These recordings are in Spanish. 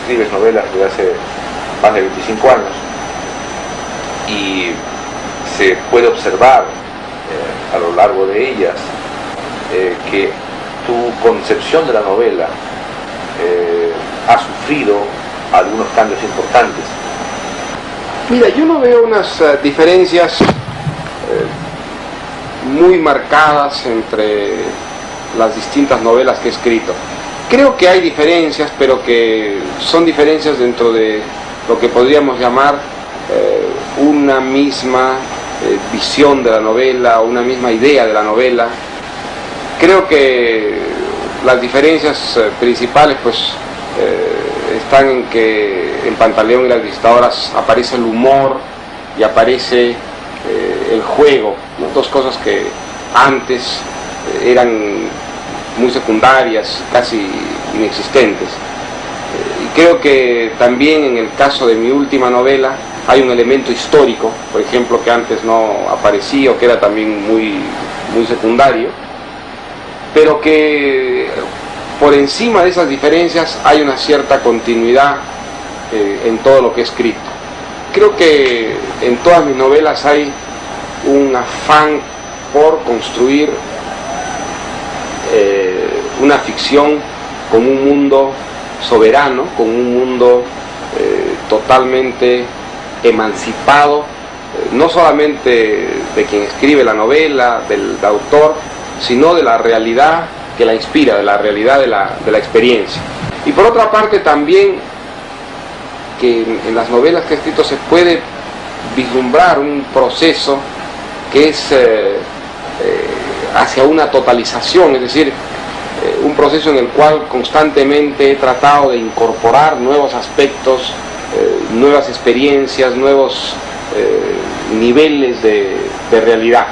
escribes novelas desde hace más de 25 años y se puede observar a lo largo de ellas que tu concepción de la novela ha sufrido algunos cambios importantes. Mira, yo no veo unas diferencias muy marcadas entre las distintas novelas que he escrito. Creo que hay diferencias, pero que son diferencias dentro de lo que podríamos llamar una misma visión de la novela, una misma idea de la novela. Creo que las diferencias principales pues están en que en Pantaleón y las Visitadoras aparece el humor y aparece el juego, ¿no? Dos cosas que antes eran muy secundarias, casi inexistentes. Y creo que también en el caso de mi última novela hay un elemento histórico, por ejemplo, que antes no aparecía o que era también muy secundario, pero que por encima de esas diferencias hay una cierta continuidad en todo lo que he escrito. Creo que en todas mis novelas hay un afán por construir una ficción con un mundo soberano, con un mundo totalmente emancipado, no solamente de quien escribe la novela, del autor, sino de la realidad que la inspira, de la realidad de la experiencia. Y por otra parte también que en las novelas que he escrito se puede vislumbrar un proceso que es hacia una totalización, es decir, un proceso en el cual constantemente he tratado de incorporar nuevos aspectos, nuevas experiencias, nuevos niveles de realidad,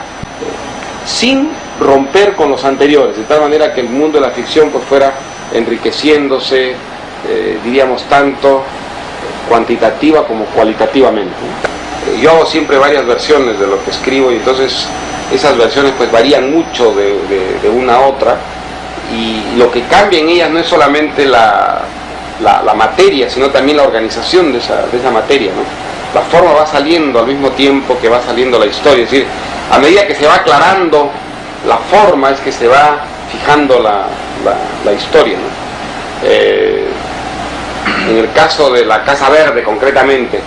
sin romper con los anteriores, de tal manera que el mundo de la ficción pues fuera enriqueciéndose, diríamos, tanto cuantitativa como cualitativamente. Yo hago siempre varias versiones de lo que escribo y entonces esas versiones pues varían mucho de una a otra, y lo que cambia en ellas no es solamente la materia, sino también la organización de esa materia, ¿no? La forma va saliendo al mismo tiempo que va saliendo la historia, es decir, a medida que se va aclarando la forma es que se va fijando la historia, ¿no? En el caso de La Casa Verde concretamente,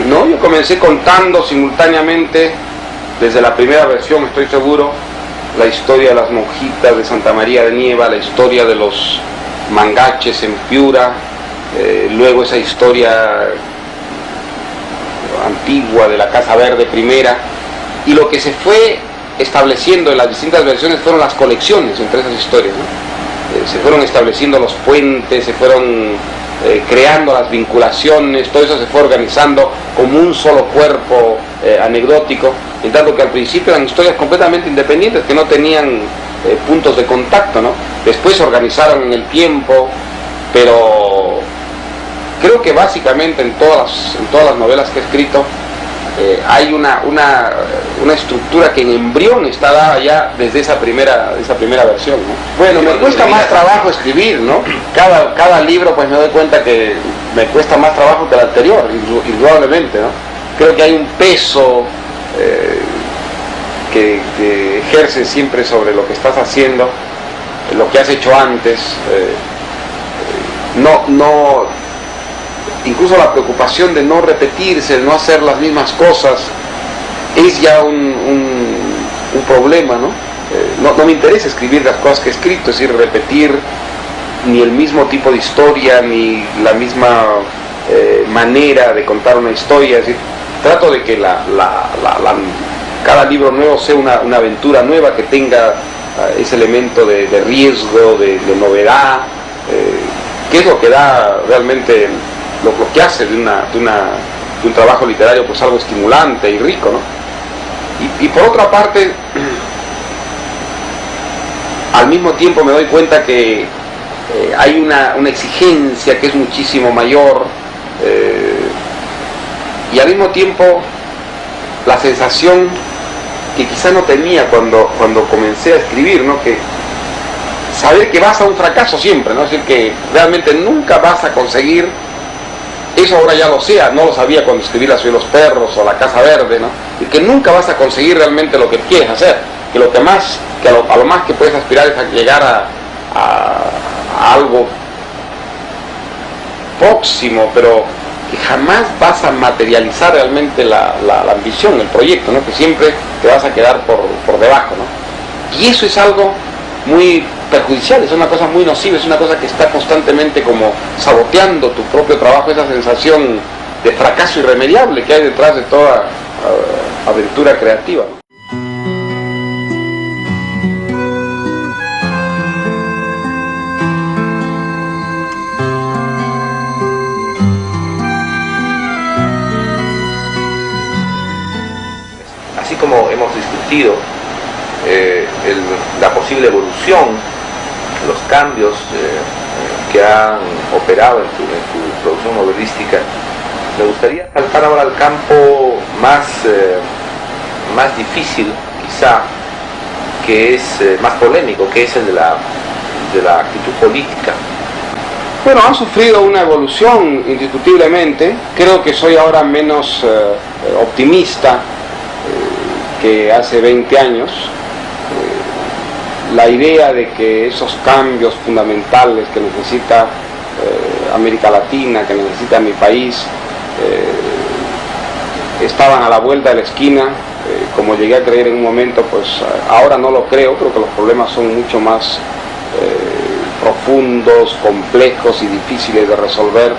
no, yo comencé contando simultáneamente desde la primera versión, estoy seguro, la historia de las monjitas de Santa María de Nieva, la historia de los mangaches en Piura, luego esa historia antigua de la Casa Verde primera, y lo que se fue estableciendo en las distintas versiones fueron las conexiones entre esas historias, ¿no? Se fueron estableciendo los puentes, se fueron creando las vinculaciones, todo eso se fue organizando como un solo cuerpo anecdótico, en tanto que al principio eran historias completamente independientes que no tenían puntos de contacto, ¿no? Después se organizaron en el tiempo, pero creo que básicamente en todas las novelas que he escrito hay una estructura que en embrión está dada ya desde esa primera versión, ¿no? Bueno, me cuesta más trabajo escribir, ¿no? Cada libro pues me doy cuenta que me cuesta más trabajo que el anterior, indudablemente, ¿no? Creo que hay un peso que ejerce siempre sobre lo que estás haciendo, lo que has hecho antes, incluso la preocupación de no repetirse, de no hacer las mismas cosas, es ya un problema, ¿no? No me interesa escribir las cosas que he escrito, es decir, repetir ni el mismo tipo de historia, ni la misma manera de contar una historia, es decir, trato de que cada libro nuevo sea una aventura nueva, que tenga ese elemento de riesgo, de novedad, que es lo que da realmente lo que hace de un trabajo literario pues algo estimulante y rico, ¿no? Y por otra parte, al mismo tiempo me doy cuenta que hay una exigencia que es muchísimo mayor, y al mismo tiempo la sensación que quizá no tenía cuando comencé a escribir, ¿no? Que saber que vas a un fracaso siempre, ¿no? Es decir, que realmente nunca vas a conseguir, eso ahora ya lo sé, no lo sabía cuando escribí La ciudad de los perros o La casa verde, ¿no? Y que nunca vas a conseguir realmente lo que quieres hacer, que lo que más, que a lo más que puedes aspirar es a llegar a algo próximo, pero que jamás vas a materializar realmente la ambición, el proyecto, ¿no? Que siempre te vas a quedar por debajo, ¿no? Y eso es algo muy perjudicial, es una cosa muy nociva, es una cosa que está constantemente como saboteando tu propio trabajo, esa sensación de fracaso irremediable que hay detrás de toda aventura creativa, ¿no? Así como hemos discutido la posible evolución, los cambios que han operado en tu producción novelística, me gustaría saltar ahora al campo más difícil, quizá, que es más polémico, que es el de la actitud política. Bueno, han sufrido una evolución indiscutiblemente. Creo que soy ahora menos optimista que hace 20 años. La idea de que esos cambios fundamentales que necesita América Latina, que necesita mi país, estaban a la vuelta de la esquina, como llegué a creer en un momento, pues ahora no lo creo. Creo que los problemas son mucho más profundos, complejos y difíciles de resolver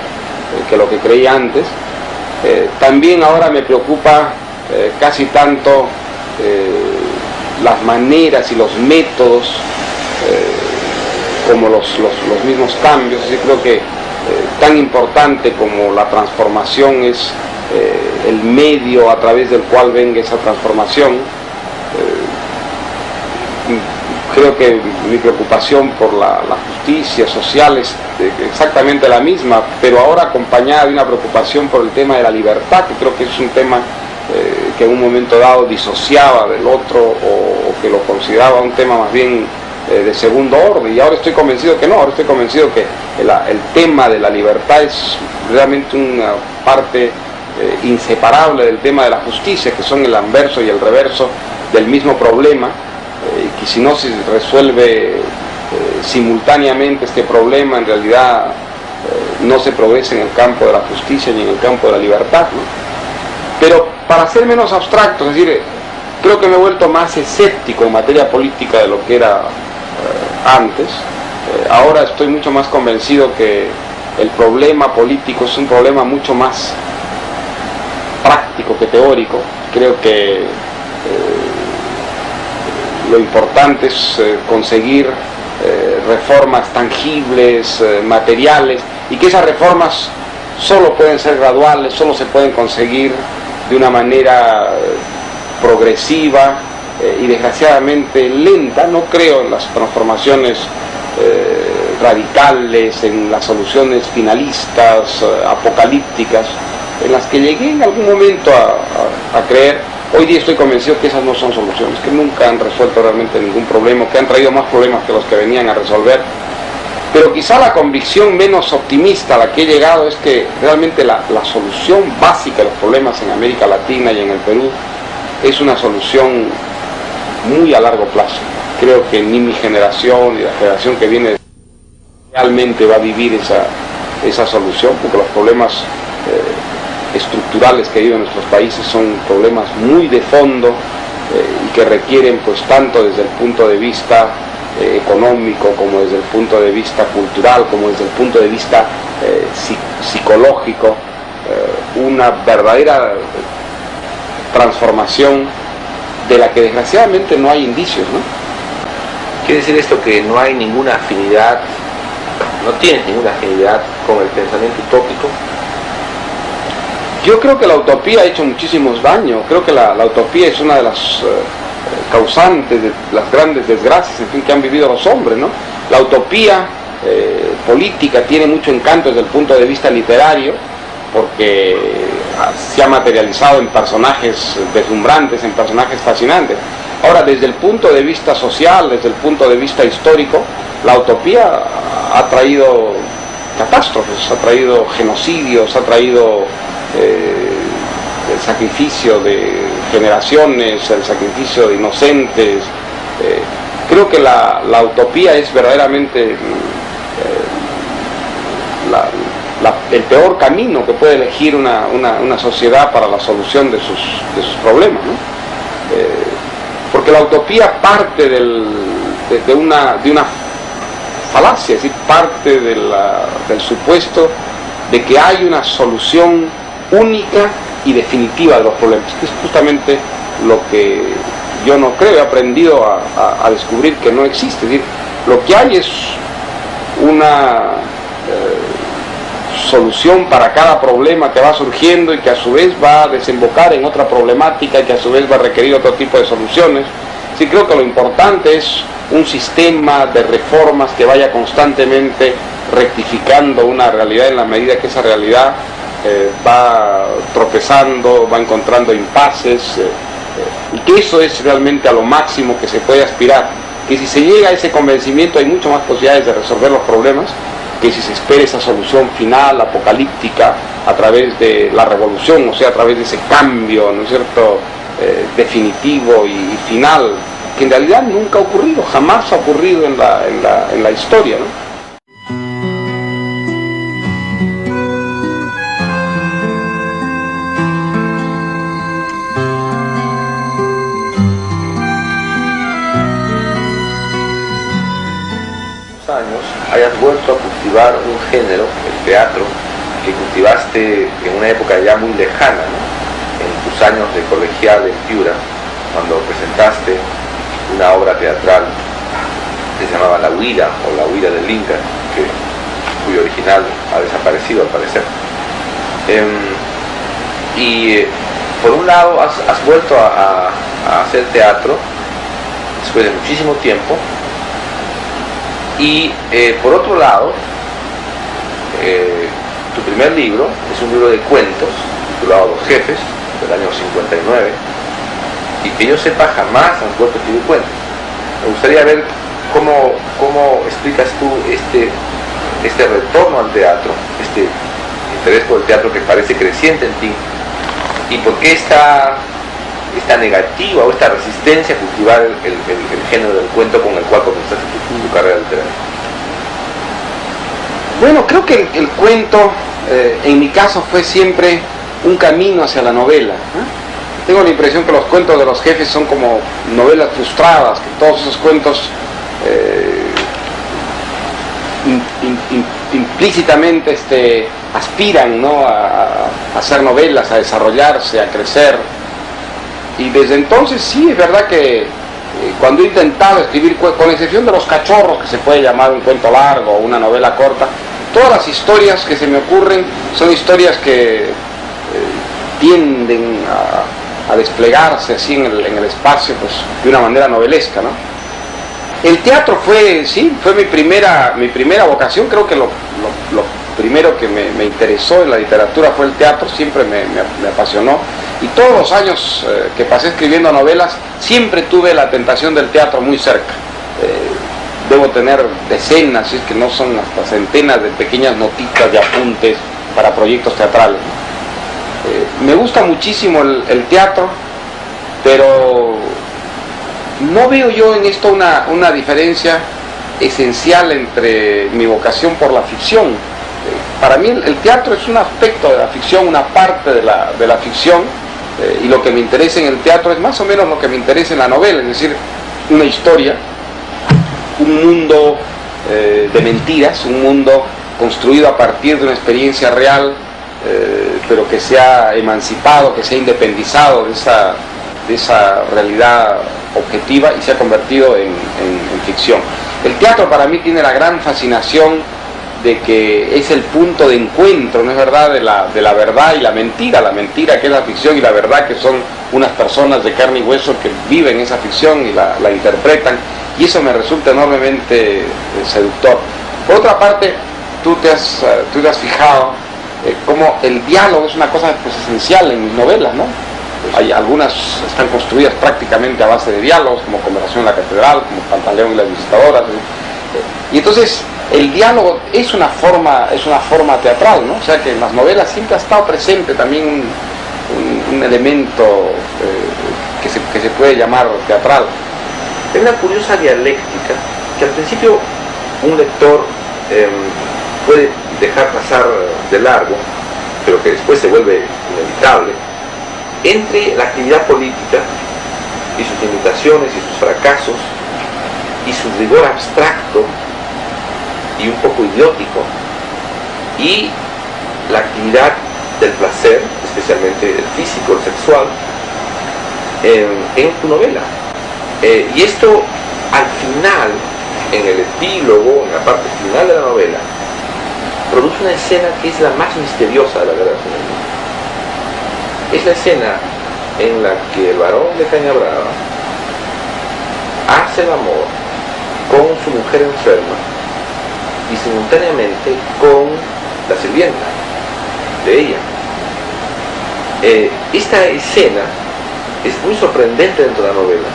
que lo que creí antes. También ahora me preocupa casi tanto las maneras y los métodos como los mismos cambios. Así creo que tan importante como la transformación es el medio a través del cual venga esa transformación. Creo que mi preocupación por la justicia social es exactamente la misma, pero ahora acompañada de una preocupación por el tema de la libertad, que creo que es un tema que en un momento dado disociaba del otro o que lo consideraba un tema más bien de segundo orden, y ahora estoy convencido que no. Ahora estoy convencido que el tema de la libertad es realmente una parte inseparable del tema de la justicia, que son el anverso y el reverso del mismo problema, y que si no se resuelve simultáneamente este problema, en realidad no se progresa en el campo de la justicia ni en el campo de la libertad, ¿no? Pero para ser menos abstracto, es decir, creo que me he vuelto más escéptico en materia política de lo que era antes. Ahora estoy mucho más convencido que el problema político es un problema mucho más práctico que teórico. Creo que lo importante es conseguir reformas tangibles, materiales, y que esas reformas solo pueden ser graduales, solo se pueden conseguir de una manera progresiva y desgraciadamente lenta. No creo en las transformaciones radicales, en las soluciones finalistas, apocalípticas, en las que llegué en algún momento a creer. Hoy día estoy convencido que esas no son soluciones, que nunca han resuelto realmente ningún problema, que han traído más problemas que los que venían a resolver. Pero quizá la convicción menos optimista a la que he llegado es que realmente la solución básica de los problemas en América Latina y en el Perú es una solución muy a largo plazo. Creo que ni mi generación ni la generación que viene realmente va a vivir esa solución, porque los problemas estructurales que hay en nuestros países son problemas muy de fondo y que requieren, pues, tanto desde el punto de vista económico, como desde el punto de vista cultural, como desde el punto de vista psicológico, una verdadera transformación de la que desgraciadamente no hay indicios, ¿no? ¿Quiere decir esto que no hay ninguna afinidad, no tienes ninguna afinidad con el pensamiento utópico? Yo creo que la utopía ha hecho muchísimos daños. Creo que la utopía es una de las causantes de las grandes desgracias, en fin, que han vivido los hombres, ¿no? La utopía política tiene mucho encanto desde el punto de vista literario, porque se ha materializado en personajes deslumbrantes, en personajes fascinantes. Ahora, desde el punto de vista social, desde el punto de vista histórico, la utopía ha traído catástrofes, ha traído genocidios, ha traído el sacrificio de generaciones, el sacrificio de inocentes. Creo que la utopía es verdaderamente el peor camino que puede elegir una sociedad para la solución de sus problemas, ¿no? Porque la utopía parte de una falacia, es decir, parte del supuesto de que hay una solución única y definitiva de los problemas, que es justamente lo que yo no creo. He aprendido a descubrir que no existe. Es decir, lo que hay es una solución para cada problema que va surgiendo y que a su vez va a desembocar en otra problemática y que a su vez va a requerir otro tipo de soluciones. Sí, creo que lo importante es un sistema de reformas que vaya constantemente rectificando una realidad en la medida que esa realidad va tropezando, va encontrando impases, y que eso es realmente a lo máximo que se puede aspirar, que si se llega a ese convencimiento hay mucho más posibilidades de resolver los problemas que si se espera esa solución final, apocalíptica, a través de la revolución, o sea, a través de ese cambio, ¿no es cierto?, definitivo y final, que en realidad nunca ha ocurrido, jamás ha ocurrido en la historia, ¿no? Años hayas vuelto a cultivar un género, el teatro, que cultivaste en una época ya muy lejana, ¿no? En tus años de colegial en Piura, cuando presentaste una obra teatral que se llamaba La Huida, o La Huida del Inca, cuyo original ha desaparecido al parecer. Por un lado has vuelto a hacer teatro después de muchísimo tiempo, y por otro lado, tu primer libro es un libro de cuentos titulado Los Jefes, del año 59, y que yo sepa jamás has vuelto a escribir cuentos. Me gustaría ver cómo explicas tú este retorno al teatro, este interés por el teatro que parece creciente en ti, y por qué esta negativa o esta resistencia a cultivar el género del cuento con el cual comenzaste tu carrera literaria. Bueno, creo que el cuento, en mi caso, fue siempre un camino hacia la novela, ¿eh? Tengo la impresión que los cuentos de Los Jefes son como novelas frustradas, que todos esos cuentos implícitamente aspiran, ¿no?, a hacer novelas, a desarrollarse, a crecer. Y desde entonces sí, es verdad que cuando he intentado escribir, con excepción de Los Cachorros, que se puede llamar un cuento largo o una novela corta, todas las historias que se me ocurren son historias que tienden a desplegarse así en el espacio, pues, de una manera novelesca, ¿no? El teatro fue mi primera vocación. Creo que lo primero que me interesó en la literatura fue el teatro, siempre me apasionó, y todos los años que pasé escribiendo novelas siempre tuve la tentación del teatro muy cerca. Debo tener decenas, si es que no son hasta centenas de pequeñas notitas de apuntes para proyectos teatrales. Me gusta muchísimo el teatro, pero no veo yo en esto una diferencia esencial entre mi vocación por la ficción. Para mí el teatro es un aspecto de la ficción, una parte de la ficción, y lo que me interesa en el teatro es más o menos lo que me interesa en la novela, es decir, una historia, un mundo de mentiras, un mundo construido a partir de una experiencia real, pero que se ha emancipado, que se ha independizado de esa realidad objetiva y se ha convertido en ficción. El teatro para mí tiene la gran fascinación de que es el punto de encuentro, ¿no es verdad?, de la verdad y la mentira que es la ficción, y la verdad que son unas personas de carne y hueso que viven esa ficción y la interpretan, y eso me resulta enormemente seductor. Por otra parte, tú te has fijado cómo el diálogo es una cosa, pues, esencial en mis novelas, ¿no? Hay algunas están construidas prácticamente a base de diálogos, como Conversación en la Catedral, como Pantaleón y las Visitadoras. Y entonces el diálogo es una forma teatral, ¿no? O sea que en las novelas siempre ha estado presente también un elemento que se puede llamar teatral. Hay una curiosa dialéctica que al principio un lector puede dejar pasar de largo, pero que después se vuelve inevitable, entre la actividad política y sus limitaciones y sus fracasos y su rigor abstracto y un poco idiótico, y la actividad del placer, especialmente el físico, el sexual, en tu novela. Y esto al final, en el epílogo, en la parte final de la novela, produce una escena que es la más misteriosa de la Guerra Civil. Es la escena en la que el varón de Cañabrava hace el amor con su mujer enferma y simultáneamente con la sirvienta de ella. Esta escena es muy sorprendente dentro de la novela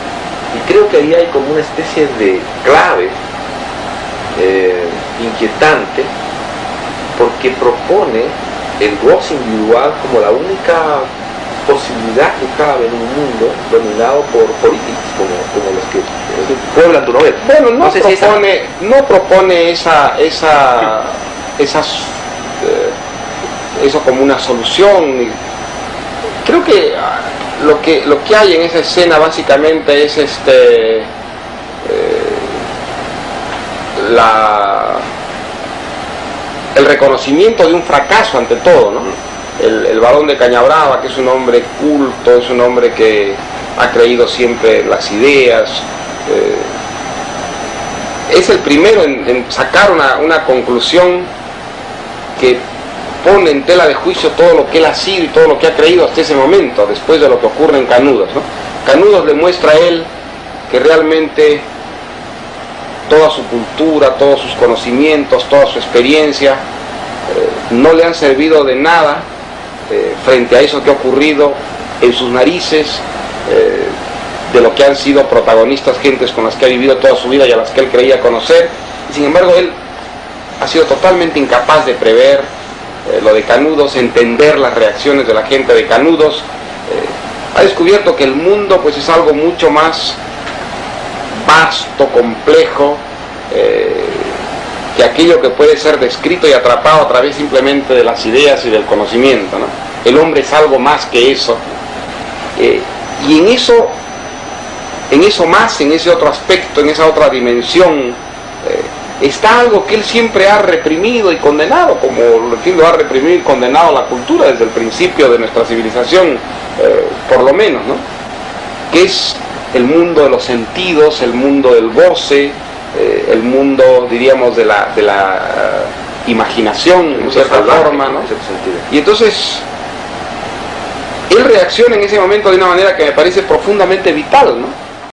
y creo que ahí hay como una especie de clave inquietante, porque propone el goce individual como la única posibilidad que cabe en un mundo dominado por políticos como los que pueblan tu novela. Bueno, no propone eso como una solución. Creo que lo que hay en esa escena básicamente es el reconocimiento de un fracaso ante todo, ¿no? El varón de Cañabrava, que es un hombre culto, es un hombre que ha creído siempre en las ideas, es el primero en sacar una conclusión que pone en tela de juicio todo lo que él ha sido y todo lo que ha creído hasta ese momento, después de lo que ocurre en Canudos, ¿no? Canudos le muestra a él que realmente toda su cultura, todos sus conocimientos, toda su experiencia no le han servido de nada frente a eso que ha ocurrido en sus narices, de lo que han sido protagonistas gentes con las que ha vivido toda su vida y a las que él creía conocer, y sin embargo él ha sido totalmente incapaz de prever lo de Canudos, entender las reacciones de la gente de Canudos. Ha descubierto que el mundo pues es algo mucho más vasto, complejo, que aquello que puede ser descrito y atrapado a través simplemente de las ideas y del conocimiento, ¿no? El hombre es algo más que eso, y en ese otro aspecto, en esa otra dimensión, está algo que él siempre ha reprimido y condenado, como lo ha reprimido y condenado la cultura desde el principio de nuestra civilización, por lo menos, ¿no? Que es el mundo de los sentidos, el mundo del goce, el mundo, diríamos, de la imaginación, en cierta forma, ¿no? Y entonces él reacciona en ese momento de una manera que me parece profundamente vital, ¿no?